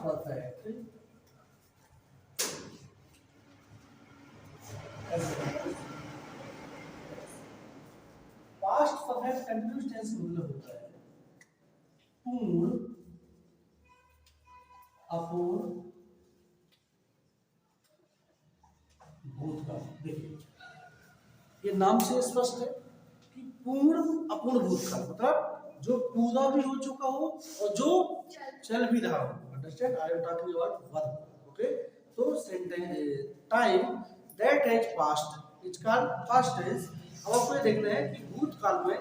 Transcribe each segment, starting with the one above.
Perfect past perfect continuous tense का मतलब होता है पूर्ण, अपूर्ण, भूतकाल। देखिए ये नाम से स्पष्ट है कि पूर्ण अपूर्ण भूतकाल मतलब जो पूरा भी हो चुका हो और जो चल भी रहा हो। Understand? I am talking about verb. Okay, तो sentence time that has past is called past tense. अब आपको ये देखना है कि भूतकाल में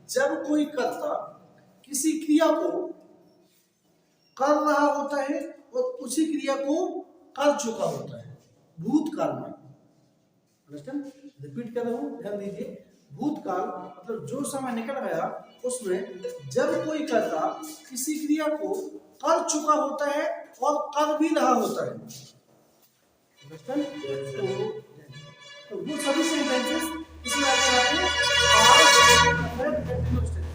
जब कोई कर्ता किसी क्रिया को कर रहा होता है और उसी क्रिया को कर चुका होता है भूतकाल में। अंडरस्टैंड? रिपीट कर रहा हूं, ध्यान दीजिए। भूतकाल मतलब जो समय निकल गया उसमें जब कोई कर्ता किसी क्रिया को कर चुका होता है और कर भी रहा होता है। अंडरस्टैंड? तो वो सभी सेंटेंसेस इसमें आते हैं पास्ट कंटीन्यूअस टेंस।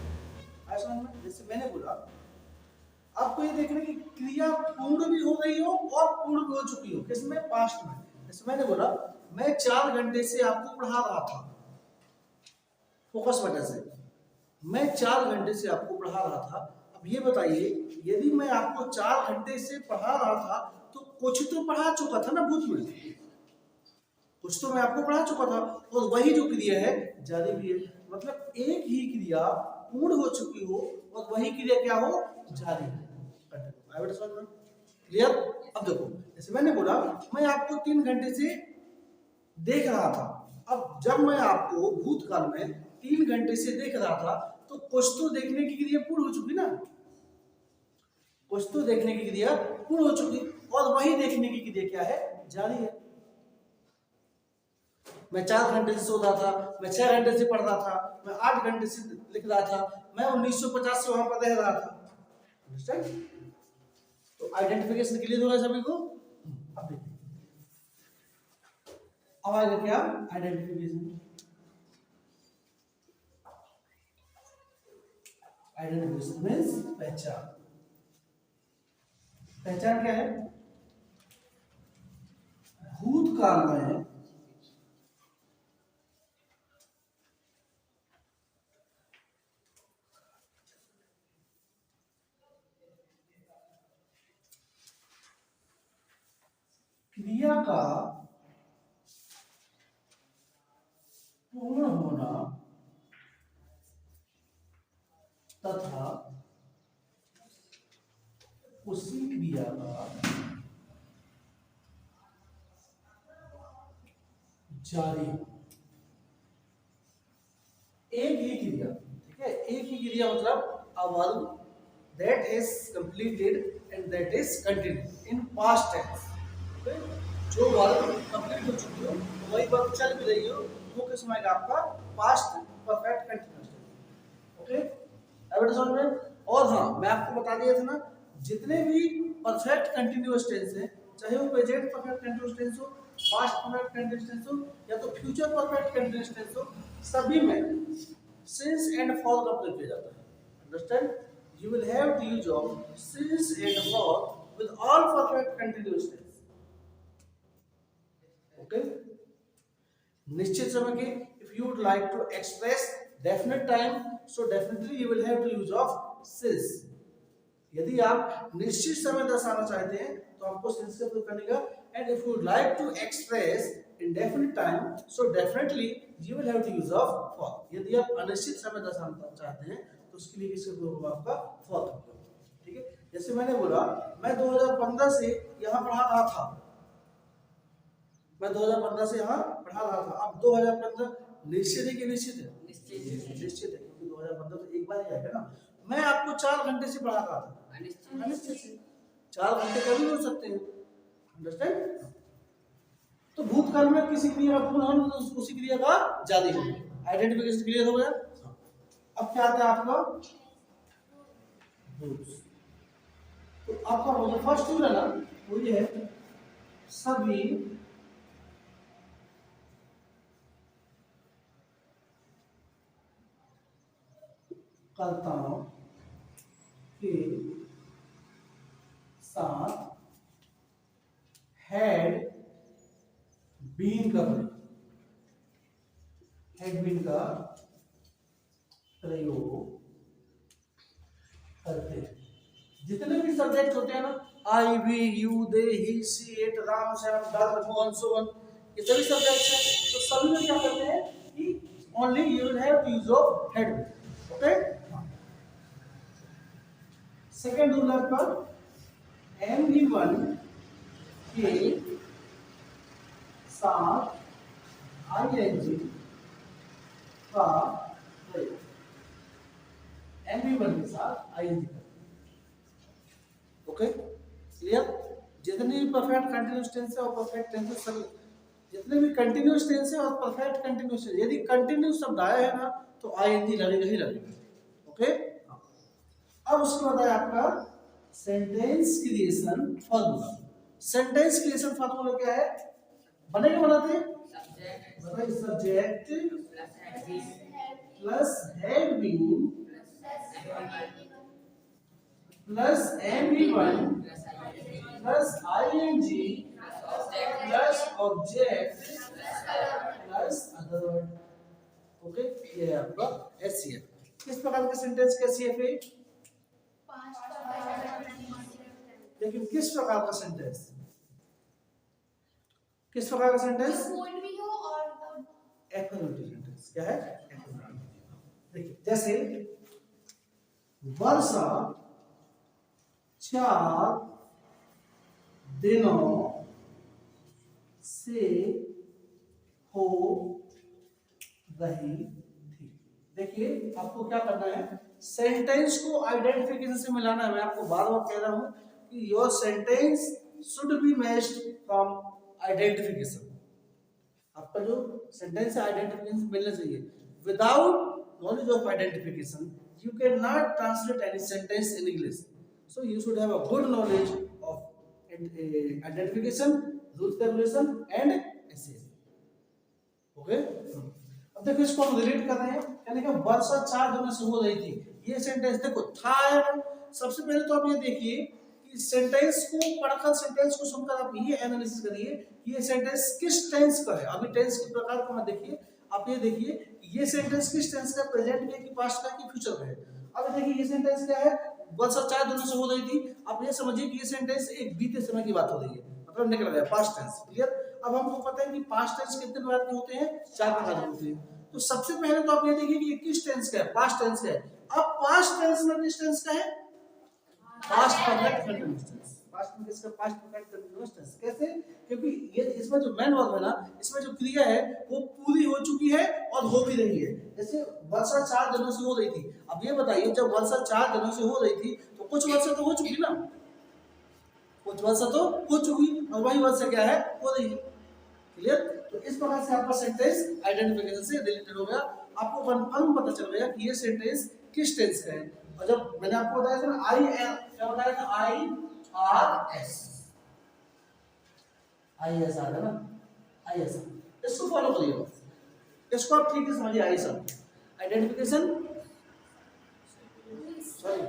ऐसा में जैसे मैंने बोला आपको ये देखना कि क्रिया पूर्ण भी हो गई हो और पूर्ण भी हो चुकी हो, किसमें? पास्ट में। जैसे मैंने बोला मैं 4 घंटे से आपको पढ़ा रहा था, फोकस बटन से मैं 4 घंटे से आपको पढ़ा रहा था। अब ये बताइए यदि मैं आपको 4 घंटे से पढ़ा रहा था तो कुछ तो पढ़ा चुका था ना भूत में, कुछ तो मैं आपको पढ़ा चुका था और वही जो क्रिया है जारी भी है। मतलब एक ही क्रिया पूर्ण हो चुकी हो और वही क्रिया क्या हो? जारी है। क्लियर? अब देखो जैसे मैंने बोला मैं आपको 3 घंटे से देख रहा था। अब जब मैं आपको भूतकाल में 3 घंटे से देख रहा था तो कुछ तो देखने की क्रिया पूर्ण हो चुकी ना, कुछ तो देखने की क्रिया पूर्ण हो चुकी और वही देखने की क्रिया क्या है? जारी है। मैं 4 घंटे से सो रहा था, मैं 6 घंटे से पढ़ रहा था, मैं 8 घंटे से लिख रहा था, मैं 1950 से वहां पर रह रहा था। अंडरस्टैंड? तो आइडेंटिफिकेशन क्लियर हो रहा है सभी को? अब देखिए अब आएगा क्या? आइडेंटिफिकेशन। आइडेंटिफिकेशन मींस पहचान। पहचान क्या है? भूतकाल में क्रिया का पूर्ण होना तथा उसी क्रिया का जारी। एक ही क्रिया, ठीक है, एक ही क्रिया मतलब a verb that is completed and that is continued in past tense। okay? जो वर्ब कंप्लीट हो चुकी हो वही वर्ब चल भी रही हो वो किस समय का? आपका past perfect continuous tense. Okay, अब समझ में? और हाँ मैं आपको बता दिया था ना जितने भी परफेक्ट कंटीन्यूअस टेंस हैं चाहे वो प्रेजेंट परफेक्ट कंटीन्यूअस टेंस हो, पास्ट परफेक्ट कंटीन्यूअस टेंस हो या तो फ्यूचर परफेक्ट कंटीन्यूअस टेंस हो, सभी में सिंस एंड फॉर का प्रयोग किया जाता है। Understand? You will have to use of since and for with all perfect continuous tense. Okay, निश्चित समय के if you would like to express definite time so definitely you will have to use of since। यदि आप निश्चित समय दर्शाना चाहते हैं तो आपको since का प्रयोग करने का। and if you would like to express indefinite time so definitely you will have to use of for। यदि आप अनिश्चित समय दर्शाना चाहते हैं तो उसके लिए किसका प्रयोग होगा? आपका for का प्रयोग। ठीक है, जैसे मैंने बोला मैं 2015 से यहाँ पढ़ा रहा था, मैं 2015 से यहाँ पढ़ा रहा था। अब 2015 निश्चित है कि निश्चित है? निश्चित है क्योंकि 2015 तो एक बार ही आएगा ना। मैं आपको 4 घंटे से पढ़ा रहा था, अनिश्चित से 4 घंटे कभी हो सकते हैं। अंडरस्टैंड? तो भूतकाल में किसी क्रिया का पूर्ण होना तो उसी क्रिया का जारी होना। आइडेंटिफिकेशन क्लियर हो गया? अब क्या आता है आपका? तो आपका वो जो फर्स्ट रूल है ना वो ये है सभी कर्ताओं के साथ हैड बीन का प्रयोग, हैड बीन का प्रयोग करते हैं। जितने भी सब्जेक्ट होते हैं ना, I, we, you, they, he, she, it, Ram, Shyam, Datt, Mohan, Sohan, ये सभी सब्जेक्ट हैं, तो सभी में क्या करते हैं कि only you will have to use of had been. Okay, second rule आपका MV1 के साथ ING का प्रयोग, MV1 के साथ ING का। Okay, clear? जितने भी परफेक्ट कंटिन्यूअस टेंस है और परफेक्ट टेंस है, सभी जितने भी कंटिन्यूअस टेंस है और परफेक्ट कंटिन्यूअस टेंस, यदि कंटिन्यूअस शब्द आया है ना तो ING लगेगा ही लगेगा। ओके, अब उसके बाद है आपका sentence creation formula. Sentence creation formula क्या है? बनेगा, बनाते हैं, बताइए। Subject plus had been plus MV1 plus ING plus object plus other. Okay, ये है आपका SCF। किस प्रकार का सेंटेंस का SCF है? लेकिन किस प्रकार का सेंटेंस, किस प्रकार का सेंटेंस? Affirmative sentence. क्या है? एफर्मेटिव। देखिए, जैसे वर्षा 4 दिनों से हो रही थी। देखिए, आपको क्या करना है, सेंटेंस को आइडेंटिफिकेशन से मिलाना है। मैं आपको बार बार कह रहा हूं कि your sentence should be matched from identification. आपका जो सेंटेंस है आइडेंटिफिकेशन मिलना चाहिए। Without knowledge of identification you can not translate any sentence in English. So you should have a good knowledge of identification, rules regulation and esses. Okay, अब देखो इसको हम relate कर रहे हैं, यानी कि वर्षा 4 दिनों से हो रही थी। ये सेंटेंस देखो था या नहीं? सबसे पहले तो आप ये देखिए कि सेंटेंस को पढ़कर, सेंटेंस को सुनकर आप ये एनालिसिस करिए कि ये सेंटेंस किस टेंस का है। अभी टेंस के प्रकार को मत देखिए, आप ये देखिए ये सेंटेंस किस टेंस का, प्रेजेंट में कि पास्ट का कि फ्यूचर का है। अब देखिए ये सेंटेंस क्या है, वर्षा 4 दिनों से हो रही थी। आप ये समझिए कि ये सेंटेंस एक बीते समय की बात हो रही है, मतलब निकल गया पास्ट टेंस। क्लियर? अब हमको पता है कि पास्ट टेंस कितने प्रकार के होते हैं? 4 प्रकार के होते हैं। तो सबसे पहले तो आप ये देखिए कि किस टेंस का है, पास्ट टेंस का है। अब पास्ट टेंस में किस टेंस का है? Past perfect continuous tense. Past में किसका? Past perfect continuous tense. कैसे? क्योंकि ये इसमें जो मेन वर्ब है ना, इसमें जो क्रिया है वो पूरी हो चुकी है और हो भी रही है। जैसे वर्षा 4 दिनों से हो रही थी। अब ये बताइए, जब वर्षा 4 दिनों से हो रही थी तो कुछ वर्षा तो हो चुकी ना, कुछ वर्षा तो हो चुकी, और वही वर्षा क्या है? हो रही है। क्लियर? तो इस प्रकार से आपका सेंटेंस आइडेंटिफिकेशन से रिलेटेड हो गया। आपको कंफर्म पता चल गया कि ये सेंटेंस किस टेंस का है। और जब मैंने आपको बताया था ना क्या बताया था? IRS IS आ गया ना, IS। इसको फॉलो करिए, इसको आप ठीक से समझिए। आई सब identification, sorry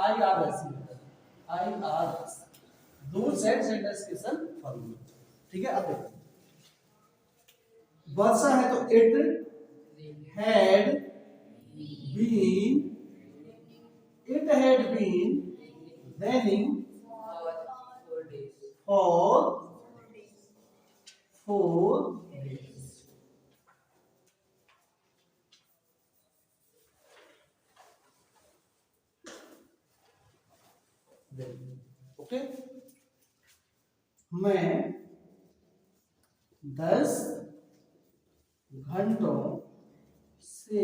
IRS rules and sentence creation formula. ठीक है? अब देखो, वर्षा है तो it had been, it had been raining for 4 days. Okay, मैं 10 घंटों से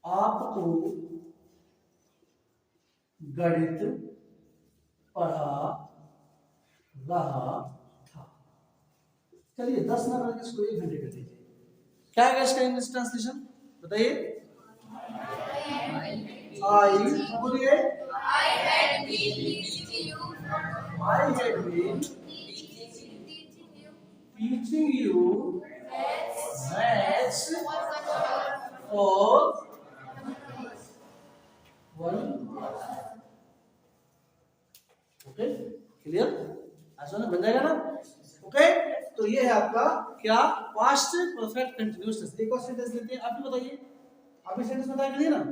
आपको गणित पढ़ा रहा था। चलिए 10 ना करके इसको 1 घंटे कर दीजिए। क्या है इसका इंग्लिश ट्रांसलेशन बताइए? आई बोलिए। I had been teaching you maths for 1 hour. Okay, clear? बन जाएगा ना। ओके, तो ये है आपका क्या, पास्ट परफेक्ट कंटिन्यूअस टेंस। एक और सेंटेंस लेते हैं, आप भी बताइए, आप भी सेंटेंस बताया करिए ना।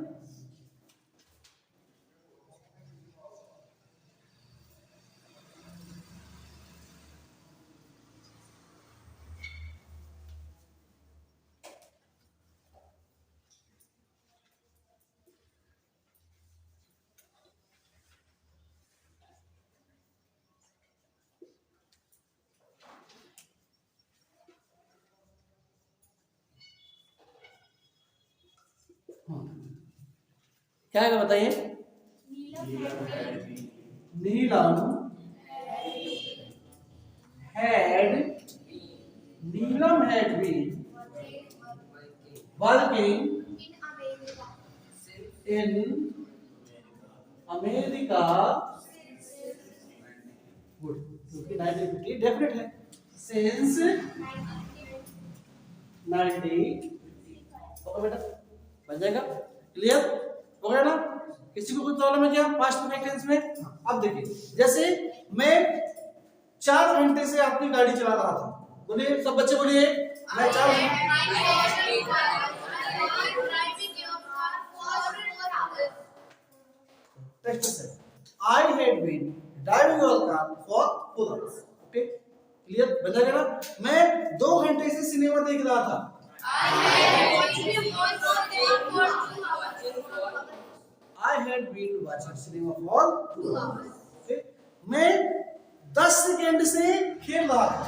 क्या है बताइए। नीलम had Neelam had been working in America, good, क्योंकि 1950 डेफिनेट है, सिंस 90, ओके बेटा, बन जाएगा, क्लियर हो गया ना। किसी को कोई प्रॉब्लम है क्या पास्ट परफेक्ट टेंस में? अब देखिए, जैसे मैं 4 घंटे से अपनी गाड़ी चला रहा था, बोलिए सब बच्चे बोलिए, मैं 4 I had been driving your car for 4 hours. Okay, clear, बन जाएगा ना। मैं 2 घंटे से सिनेमा देख रहा था, I had been watching cinema for 2 hours. Okay, मैं 10 सेकंड से खेल रहा था,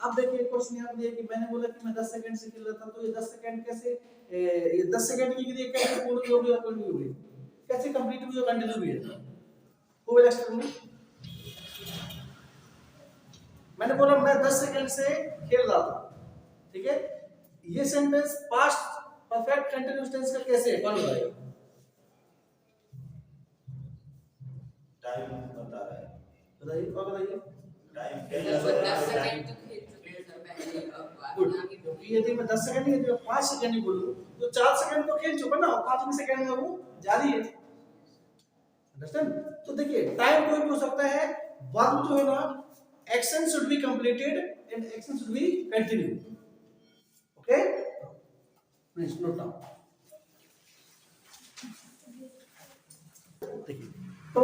अब देखिए क्वेश्चन यहाँ पे कि मैंने बोला कि मैं 10 सेकंड से खेल रहा था, तो ये 10 सेकंड कैसे, ये 10 सेकंड की क्रिया कैसे पूरी होगी और कंटिन्यू होगी, कैसे कंप्लीट हुई और कंटिन्यू हुई है, वो विल एक्सप्लेन मी। मैंने बोला मैं 10 सेकंड से खेल रहा था, ठीक है, ये sentence past perfect continuous tense का कैसे है, कौन बताएगा? टाइम बता रहा है, बताइए, और बताइए। टाइम गुड, क्योंकि यदि मैं 10 सेकंड नहीं, यदि मैं 5 सेकंड ही बोलूं तो 4 सेकंड तो खेल चुका ना, 5वें सेकंड में वो जारी है, अंडरस्टैंड। तो देखिए टाइम कोई भी हो सकता है, वर्ब जो है ना, action should be completed and action should be continue, okay, please note down. देखिए, तो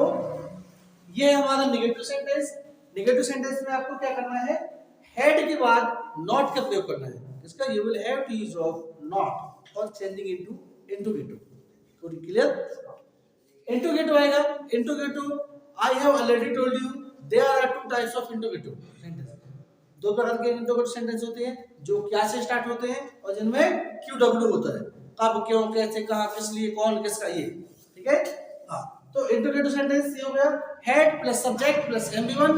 ये हमारा नेगेटिव सेंटेंस, नेगेटिव सेंटेंस में आपको क्या करना है, हेड के बाद नॉट का प्रयोग करना है, इसका you will have to use of not और चेंजिंग इनटू इंटरोगेटिव, थोड़ी क्लियर। इंटरोगेटिव आएगा, interrogative I have already told you there are 2 types of interrogative sentence, 2 प्रकार के इंटरोगेटिव सेंटेंस होते हैं, जो क्या से स्टार्ट होते हैं और जिनमें क्यू डब्ल्यू होता है, कब, क्यों, कैसे, कहां, किस लिए, कौन, किसका, ये, ठीक है। हाँ, तो इंटरोगेटिव सेंटेंस ये हो गया, हेड प्लस सब्जेक्ट प्लस एमबी1,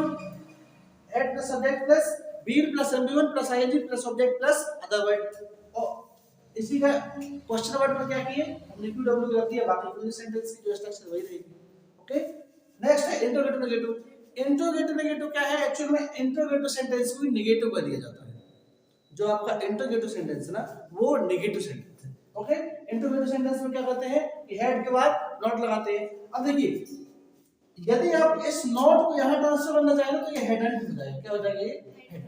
head plus subject plus been plus एमबी1 plus ING plus object plus other word, और इसी का क्वेश्चन वर्ड में क्या किए, हमने क्यू डब्ल्यू रख दिया, बाकी पूरी सेंटेंस की जो स्ट्रक्चर वही रहेगी, ओके। नेक्स्ट है इंटरोगेटिव नेगेटिव। इंटरोगेटिव नेगेटिव क्या है, एक्चुअल में इंटरोगेटिव सेंटेंस को नेगेटिव कर दिया जाता है, जो आपका इंटरोगेटिव सेंटेंस है ना, वो नेगेटिव सेंटेंस है, ओके। इंटरोगेटिव सेंटेंस में क्या करते हैं कि हेड के बाद नॉट लगाते हैं। अब देखिए, यदि आप इस नॉट को यहां ट्रांसफर करना चाहें तो ये हेड एंड हो जाएगा, क्या हो जाएगा ये हेड,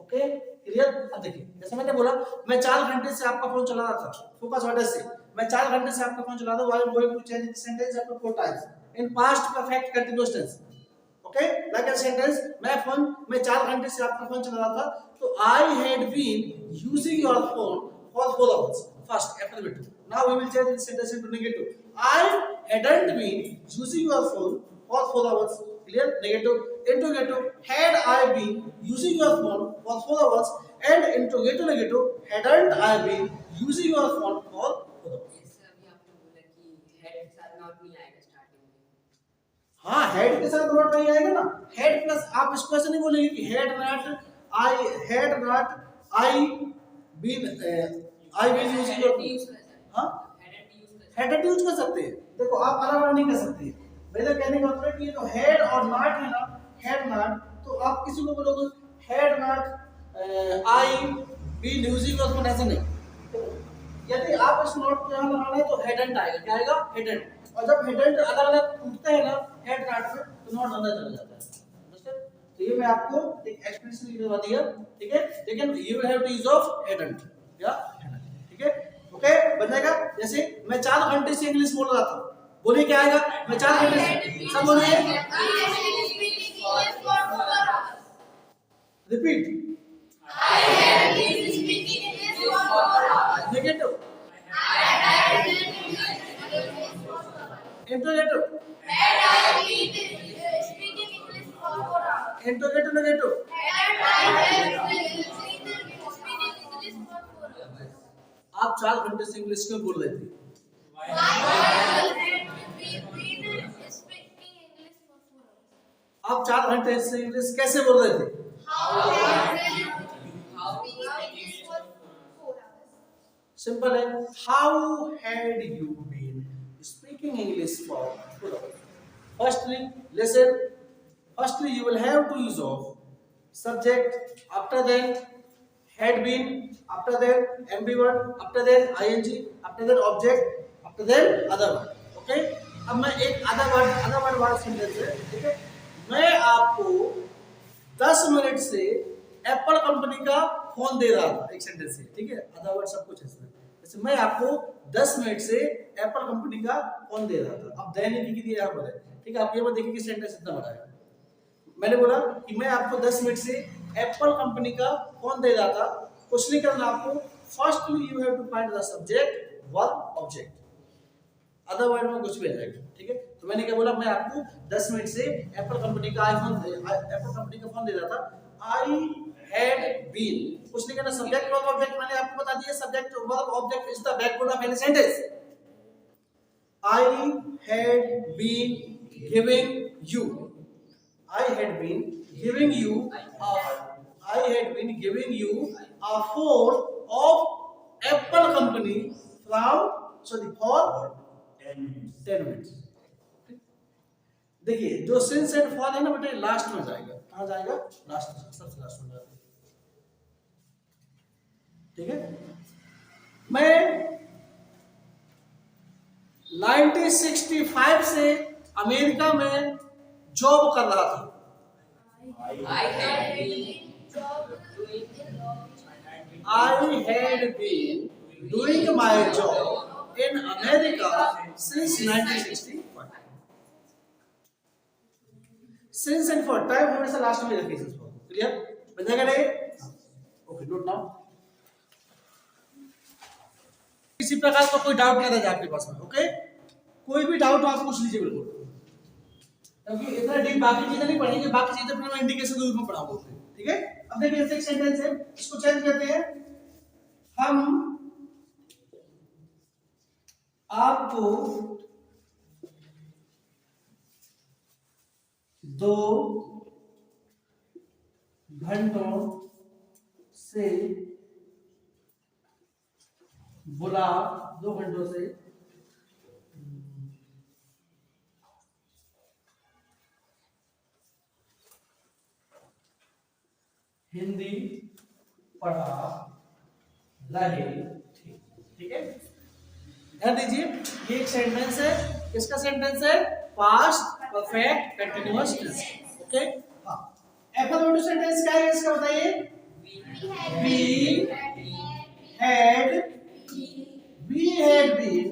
ओके, क्लियर। अब देखिए, जैसे मैंने बोला मैं 4 घंटे से आपका फोन चला रहा था, फोकस वर्ड से मैं 4 घंटे से आपका फोन चला रहा हूं, I am going to change this sentence after 4 times in past perfect continuous tense, okay. Like a sentence, मैं 4 घंटे से आपका फोन चला रहा था, तो I had been using your phone for 4 hours, first affirmative. Now we will change this sentence into negative. I hadn't been using your phone for 4 hours. Clear? Negative. Interrogative. Had I been using your phone for 4 hours? And interrogative negative. Hadn't I been using your phone for 4 hours? हाँ, head के साथ not नहीं आएगा ना, head plus, आप इसको ऐसे नहीं बोलेंगे कि had not I been using your, हाँ, हेड यूज कर सकते हैं, देखो आप अलग नहीं कर सकते, मेरा कहने का मतलब है कि ये जो हेड और नॉट है ना, हेड नॉट, तो आप किसी को बोलोगे had not I been using your phone, ऐसे नहीं। यदि आप इस नॉट को यहां लगाना है तो हेड एंड आएगा, क्या आएगा, हेड एंड। और जब हेडेंट अलग अलग टूटते हैं ना हेड नॉट में तो नॉट अंदर चला जाता है। अंडरस्टैंड? तो ये मैं आपको एक एक्सप्रेशन लिखवा दिया, ठीक है, लेकिन you will have to use of हेडेंट या हेडेंट, ठीक है, ओके, बन जाएगा। जैसे मैं 4 घंटे से इंग्लिश बोल रहा था, बोलिए क्या आएगा? मैं 4 घंटे से, सब बोलिए, repeat, negative, interrogative, interrogative, negative, आप 4 घंटे से इंग्लिश क्यों बोल रहे थे? आप 4 घंटे से इंग्लिश कैसे बोल रहे थे? सिंपल है, how had you been speaking English for 4 hours? Firstly, listen. Firstly, you will have to use of subject. After that, had been. After that, MB1. After that, ing. After that, object. After that, other word. Okay? अब मैं एक other word sentence है, ठीक है? मैं आपको 10 minute से Apple company का फोन दे रहा था, एक सेंटेंस है, ठीक है? अदर वर्ड सब कुछ है। जैसे मैं आपको 10 मिनट से एप्पल कंपनी का फोन दे रहा था। अब दैनिक लिख दिया यहाँ पर है, ठीक है? आप ये मत देखिए कि सेंटेंस इतना बड़ा है। मैंने बोला कि मैं आपको 10 मिनट से एप्पल कंपनी का फोन दे रहा था। कुछ नहीं करना आपको, firstly you have to find the subject, verb, object. Other word में कुछ भी आ जाएगा, ठीक है? तो मैंने क्या बोला, मैं आपको 10 मिनट से एप्पल कंपनी का फोन दे रहा था। आई हैड बीन, कुछ नहीं करना, सब्जेक्ट वर्ब ऑब्जेक्ट मैंने आपको बता दिया। Subject verb object is the backbone of any sentence. I had been giving you, I had been giving you a phone of Apple company for 10 minutes. देखिए जो since and for है ना बेटे last में जाएगा, कहाँ जाएगा? लास्ट में, सबसे लास्ट में जाएगा, ठीक है? मैं 1965 से अमेरिका में जॉब कर रहा था। I had been doing my job in America since 1965. Since and for time हमेशा लास्ट में रखिए इसको, क्लियर? बन जाएगा नहीं? Okay, note now. किसी प्रकार का कोई डाउट नहीं रह जाए आपके पास में, ओके? कोई भी डाउट आप पूछ लीजिए बिल्कुल, क्योंकि इतना डीप बाकी चीजें नहीं पढ़ेंगे, बाकी चीजें अपने इंडिकेशन के रूप में पढ़ा बोलते हैं, ठीक है? अब देखिए एक सेंटेंस है, इसको चेंज करते हैं। हम आपको 2 घंटों से बुला 2 घंटों से हिंदी पढ़ा रहे थे, ठीक है? ध्यान दीजिए, ये एक सेंटेंस है, किसका सेंटेंस है? Past perfect continuous tense, okay? हाँ, एप्पल सेंटेंस क्या है इसका बताइए? we had been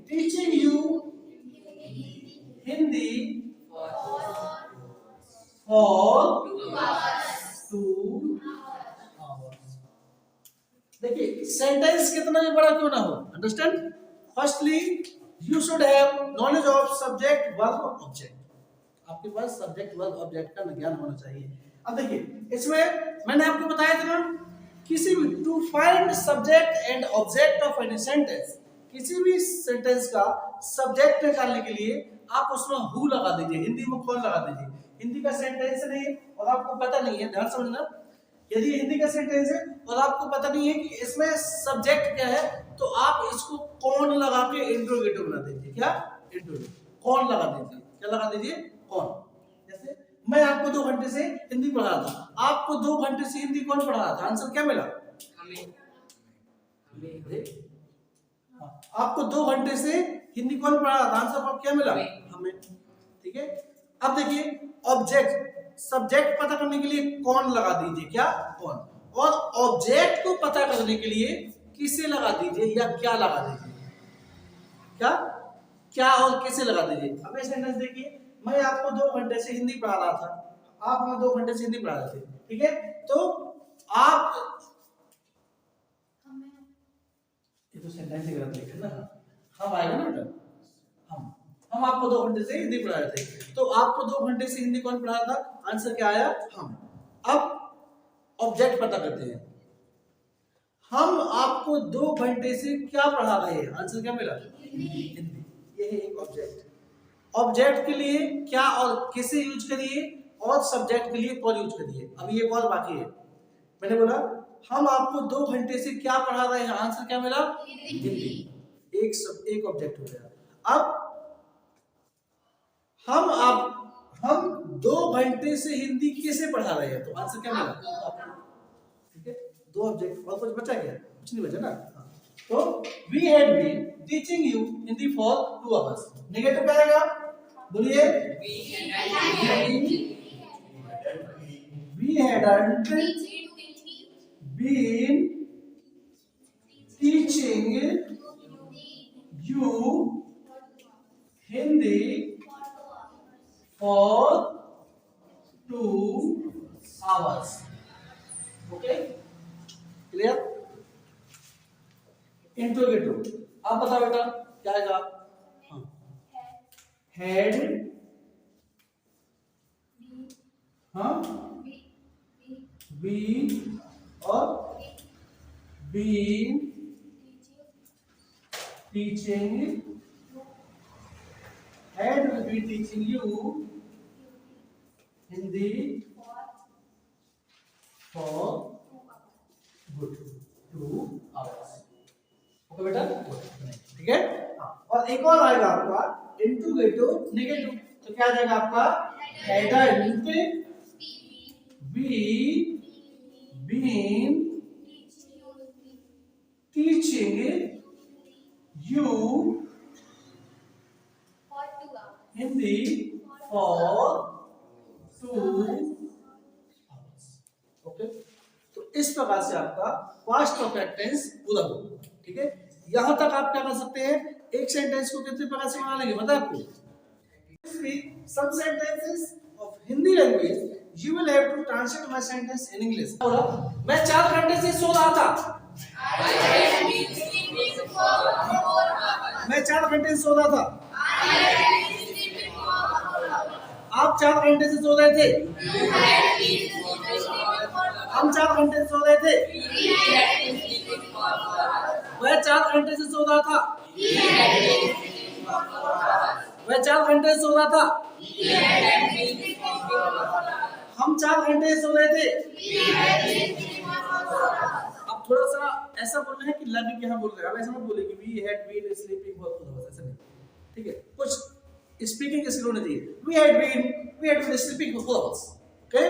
teaching you Hindi for 2 hours। देखिए सेंटेंस कितना भी बड़ा क्यों ना हो, understand? Firstly you should have knowledge of subject verb object. आपके पास सब्जेक्ट वर्ब ऑब्जेक्ट का ज्ञान होना चाहिए। अब देखिए इसमें मैंने आपको बताया था ना, किसी भी to find subject and object of any sentence, किसी भी सेंटेंस का सब्जेक्ट निकालने के लिए आप उसमें हु लगा दीजिए, हिंदी में कौन लगा दीजिए। हिंदी का सेंटेंस नहीं है और आपको पता नहीं है, ध्यान समझना, यदि हिंदी का सेंटेंस है और आपको पता नहीं है कि इसमें सब्जेक्ट क्या है, तो आप इसको कौन लगा के इंट्रोगेटिव बना दीजिए। क्या? इंट्रोगेटिव, कौन लगा दीजिए। क्या लगा दीजिए? कौन। जैसे मैं आपको 2 घंटे से हिंदी पढ़ा था, आपको 2 घंटे से हिंदी कौन पढ़ा था? आंसर क्या मिला? आपको 2 घंटे से हिंदी कौन पढ़ा रहा था? आंसर आपको क्या मिला? हमें। ठीक है, अब देखिए ऑब्जेक्ट सब्जेक्ट पता करने के लिए कौन लगा दीजिए, क्या? कौन। और ऑब्जेक्ट को पता करने के लिए किसे लगा दीजिए या क्या लगा दीजिए? क्या और किसे लगा दीजिए? अब ये सेंटेंस देखिए, मैं आपको 2 घंटे से हिंदी पढ़ा रहा था, आप हमें 2 घंटे से हिंदी पढ़ा रहे थे। ठीक है, तो आप ये तो सेंटेंस ही गलत लिखे ना, हम आएगा ना बेटा, हम आपको 2 घंटे से हिंदी पढ़ा रहे थे, तो आपको 2 घंटे से हिंदी कौन पढ़ा था? आंसर क्या आया? हम। अब ऑब्जेक्ट पता करते हैं, हम आपको 2 घंटे से क्या पढ़ा रहे हैं? आंसर क्या मिला? हिंदी। ये है एक ऑब्जेक्ट। ऑब्जेक्ट के लिए क्या और किसे यूज करिए, और सब्जेक्ट के लिए कौन यूज करिए। अब ये कौन बाकी है? मैंने बोला हम आपको 2 घंटे से क्या पढ़ा रहे हैं? आंसर क्या मिला? हिंदी। एक ऑब्जेक्ट हो गया। अब हम 2 घंटे से हिंदी किसे पढ़ा रहे हैं? तो आंसर क्या मिला? ठीक है, 2 ऑब्जेक्ट। और कुछ बचा क्या? कुछ नहीं बचा ना। तो we had been teaching you Hindi for 2 hours। Negative क्या आएगा? बोलिए। We hadn't been teaching you Hindi for 2 hours। Okay, clear? Interrogative, आप बताओ बेटा क्या आएगा? हेड, हाँ, बी और been teaching, had will be teaching you Hindi for good 2 hours। Okay बेटा, ठीक है। और एक और आएगा आपका इंट्रोगेटिव नेगेटिव, तो क्या आ जाएगा आपका? Hadn't be been teaching you Hindi for 2 hours। Okay, तो इस प्रकार से आपका पास्ट परफेक्ट टेंस पूरा होगा। ठीक है, यहां तक आप क्या कर सकते हैं? एक सेंटेंस को कितने प्रकार से बना लेंगे पता है आपको? Some sentences of Hindi language you will have to translate my sentence in English। मैं 4 घंटे से सो रहा था। मैं 4 घंटे से सो रहा था। आप 4 घंटे से सो रहे थे। हम 4 घंटे से सो रहे थे। वह 4 घंटे से सो रहा था। वह 4 घंटे से सो रहा था। हम 4 घंटे से सो रहे थे। अब थोड़ा सा ऐसा बोलना है कि लग के हम बोल रहे हैं, अब ऐसा मत बोले कि we had been sleeping for 2 hours, ऐसा नहीं। ठीक है, कुछ स्पीकिंग स्किल होनी चाहिए। We had been sleeping for 4 hours। Okay,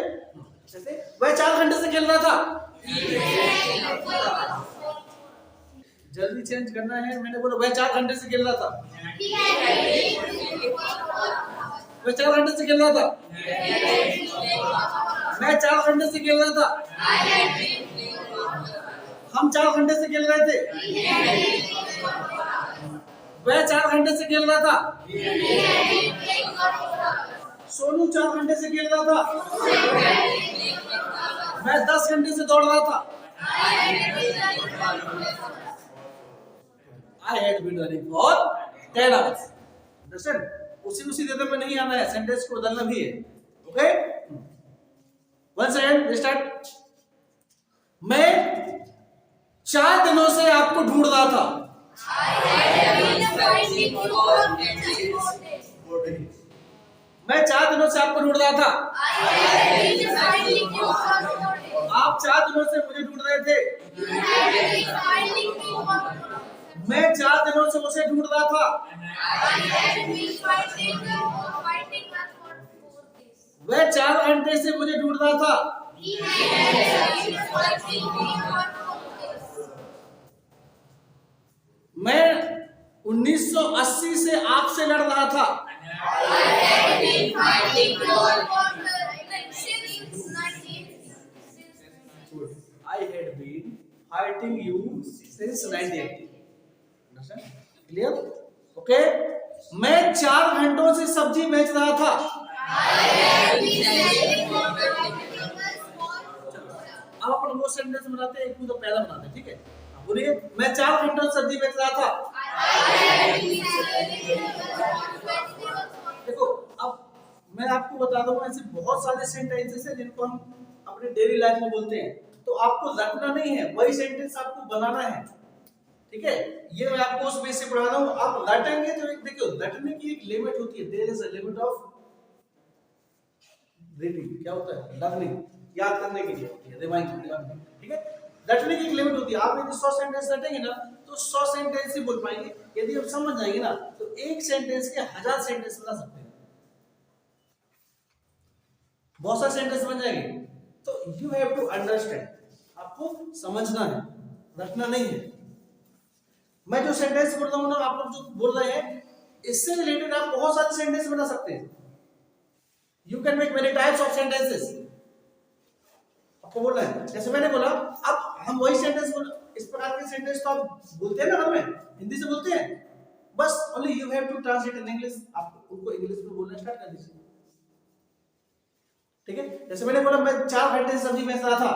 जैसे वह 4 घंटे से खेल रहा था। जल्दी चेंज करना है। मैंने बोला वह 4 घंटे से खेल रहा था। वह 4 घंटे से खेल रहा था। मैं 4 घंटे से खेल रहा था। हम 4 घंटे से खेल रहे थे। वह 4 घंटे से खेल रहा था। सोनू 4 घंटे से खेल रहा था। मैं 10 घंटे से दौड़ रहा था। I had been running for 10 hours। Understand? उसी रिदम में नहीं आना है, सेंटेंस को बदलना भी है। Okay, once again restart। मैं 4 दिनों से आपको ढूंढ रहा था। मैं 4 दिनों से आपको ढूंढ रहा था। आप 4 दिनों से मुझे ढूंढ रहे थे। मैं 4 दिनों से उसे ढूंढ रहा था। वह 4 घंटे से मुझे ढूंढ रहा था। मैं 1980 से आपसे लड़ रहा था। I had been fighting you since 1980. Clear? Okay. मैं 4 घंटों से सब्जी बेच रहा था। अब अपन वो सेंटेंस बनाते हैं, एक तो पहला बनाते हैं, ठीक है? बोलिए, मैं 4 घंटों से सब्जी बेच रहा था। देखो, अब मैं आपको बता दूं, ऐसे बहुत सारे सेंटेंसेस हैं जिनको हम अपने डेली लाइफ में बोलते हैं, तो आपको रटना नहीं है, वही सेंटेंस आपको बनाना है, ठीक है? ये मैं आपको उस बेस से पढ़ा रहा हूं। आप रटेंगे तो एक देखो, रटने की एक लिमिट होती है, there is a limit of reading. क्या होता है? लर्निंग, याद करने के लिए होती है, रिमाइंड, ठीक है? रटने की एक लिमिट होती है। आप यदि 100 सेंटेंस रटेंगे ना तो 100 सेंटेंस ही बोल पाएंगे। यदि आप समझ जाएंगे ना तो एक सेंटेंस के 1000 सेंटेंस बना सकते हैं, बहुत सारे सेंटेंस बन जाएंगे। तो यू हैव टू अंडरस्टैंड, आपको समझना है, रटना नहीं है। मैं जो सेंटेंस बोल रहा हूं ना, आप लोग जो बोल रहे हैं, इससे रिलेटेड आप बहुत सारे सेंटेंस बना सकते हैं। You can make many types of sentences. आपको बोल रहे हैं, जैसे मैंने बोला, अब हम वही सेंटेंस बोल, इस प्रकार के सेंटेंस तो आप बोलते हैं ना घर में, हिंदी से बोलते हैं, बस only you have to translate in English. आप उनको इंग्लिश में बोलना स्टार्ट कर दीजिए, ठीक है? जैसे मैंने बोला, मैं 4 घंटे से सब्जी बेच रहा था।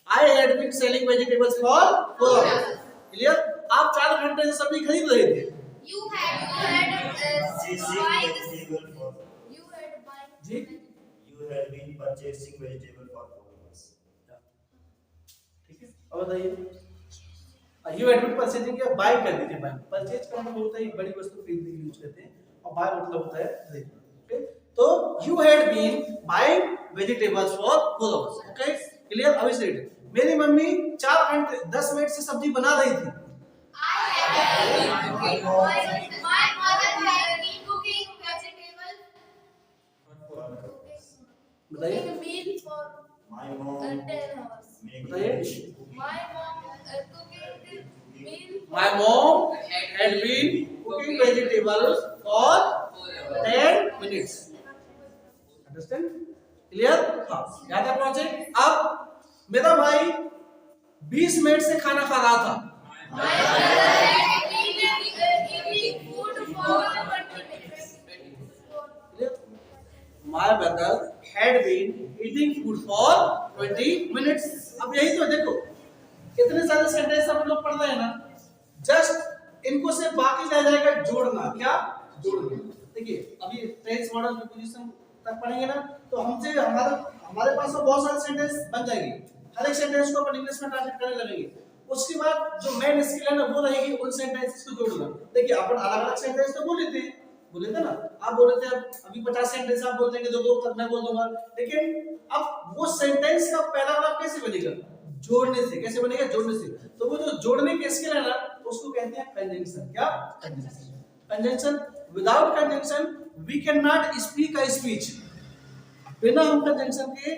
I had been selling vegetables for 4 hours. Clear? आप 4 घंटे से सब्जी खरीद रहे थे। You had been purchasing vegetable for 4 hours. ठीक है? अब बताइए, you had been purchasing, या बाय कर दीजिए। बाय, परचेज का मतलब होता है बड़ी वस्तु खरीदने के लिए यूज करते हैं, और बाय मतलब होता है खरीदना। ओके, तो you had been buying vegetables for 4 hours. Okay, clear? अब इस रेट मेरी मम्मी 4 घंटे 10 मिनट से सब्जी बना रही थी। बताइए, My mom बताइए। My mom had been cooking vegetables for 10 minutes. Understand? Clear? हाँ, यहाँ तक पहुंचे। अब मेरा भाई 20 मिनट से खाना खा रहा था। My brother had been eating food for 20 minutes. अब यही तो देखो, इतने सारे सेंटेंस हम लोग पढ़ रहे हैं ना, जस्ट इनको से बाकी रह जाएगा जोड़ना। क्या? जोड़ना। देखिए, अभी टेंस मॉडल प्रीपोजिशन तक पढ़ेंगे ना, तो हमसे हमारे पास तो बहुत सारे सेंटेंस बन जाएंगे। हर एक सेंटेंस को अपन इंग्लिश में ट्रांसलेट करने लगेंगे। उसके बाद जो मेन स्किल है ना, वो रहेगी उन सेंटेंसेस को जोड़ना। देखिए, अपन अलग-अलग सेंटेंस तो बोले थे ना, आप बोले थे अभी 50 सेंटेंस आप बोल देंगे, दो तक मैं बोल दूंगा, लेकिन अब वो सेंटेंस का पहला वाला कैसे बनेगा? जोड़ने से। कैसे बनेगा? जोड़ने से। तो वो जो जोड़ने की स्किल है ना, उसको कहते हैं कंजंक्शन। क्या? Conjunction. Without conjunction we can not speak a speech. बिना हम कंजंक्शन के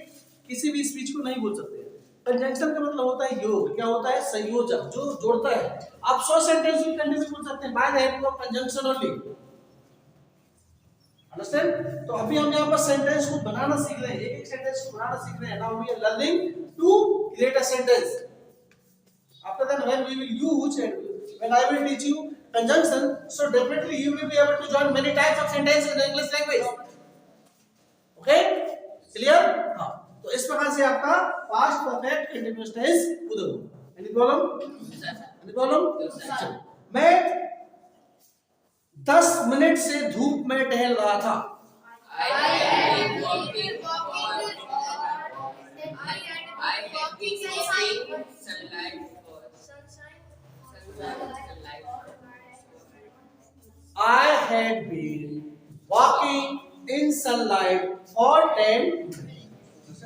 किसी भी स्पीच को नहीं बोल सकते। कंजंक्शन का मतलब होता है योग। क्या होता है? संयोजक, जो जोड़ता है। आप 100 सेंटेंस भी कंटिन्यू बोल सकते हैं by the help of conjunction only. Understand? तो अभी हम यहाँ पर सेंटेंस को बनाना सीख रहे हैं, एक सेंटेंस को बनाना सीख रहे हैं। Now we are learning to create a sentence. After that, when we will use and when I will teach you conjunction, so definitely you will be able to join many types of sentence in the English language. Okay? Clear? हाँ। तो इस प्रकार से आपका past perfect continuous tense उधर हो। Any problem? Any problem? मैं 10 minute से धूप में टहल रहा था। I had been walking in sunlight for 10 minutes.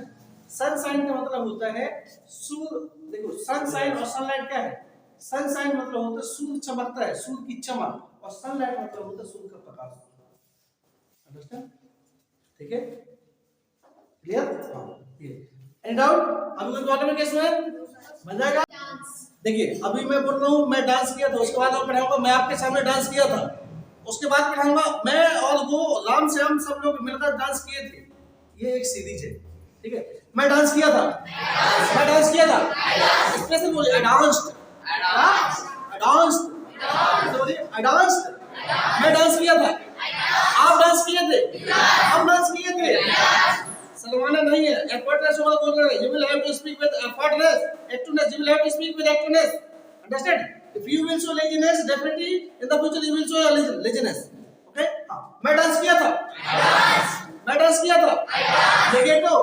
Sunshine का मतलब होता है सूर्य। देखो, सनशाइन और सनलाइट क्या है? सनशाइन मतलब होता है सूर्य चमकता है, सूर्य की चमक, और सनलाइट मतलब होता है सूर्य का प्रकाश। अंडरस्टैंड? ठीक है? क्लियर? हाँ। ये एनी डाउट? अभी कोई प्रॉब्लम है इसमें? बन जाएगा? देखिए अभी मैं बोल रहा हूँ मैं डांस किया था, उसके बाद मैं पढ़ाऊंगा मैं आपके सामने डांस किया था, उसके बाद पढ़ाऊंगा मैं और वो राम से हम सब लोग मिलकर डांस किए थे। ये एक सीरीज है, ठीक है? मैं डांस किया था, मैं डांस किया था, स्पेशल बोलिए डांस्ड, डांस्ड, डांस्ड, मैं डांस किया था, आप डांस किए थे, हम डांस किए थे। शर्माना नहीं है, effortless वाला बोल रहे हैं, you will have to speak with effortless, activeness, you will have to speak with activeness, understand? If you will show laziness, definitely in the future you will show laziness, okay? हाँ, मैं dance किया था, मैं dance किया था, negative,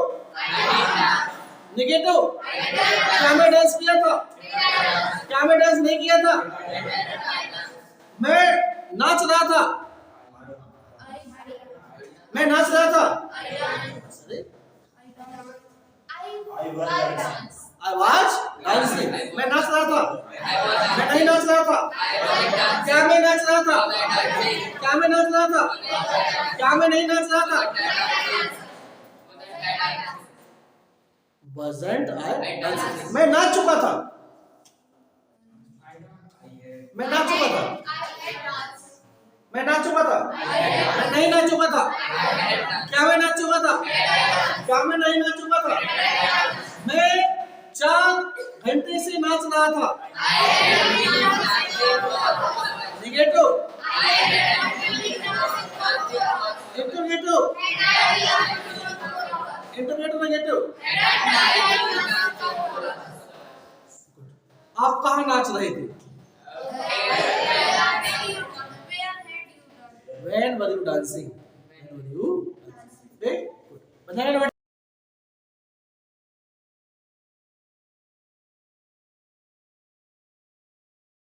negative, क्या मैं dance किया था, क्या मैं डांस नहीं किया था, मैं नाच रहा था, मैं नाच रहा था, I was dancing, मैं नाच रहा था, मैं नहीं नाच रहा था, क्या मैं नाच रहा था, क्या मैं नाच रहा था, क्या मैं नहीं नाच रहा था, wasn't I dancing, मैं नाच चुका था, मैं नाच चुका था, मैं नाच चुका था, मैं नहीं नाच चुका था, क्या मैं नाच चुका था, क्या मैं नहीं नाच चुका था, मैं 4 घंटे से नाच रहा था, नेगेटिव, इंटरनेटिव, इंटरनेटिव, नेगेटिव, आप कहाँ नाच रहे थे? When were you dancing? When were you dancing? Okay, good.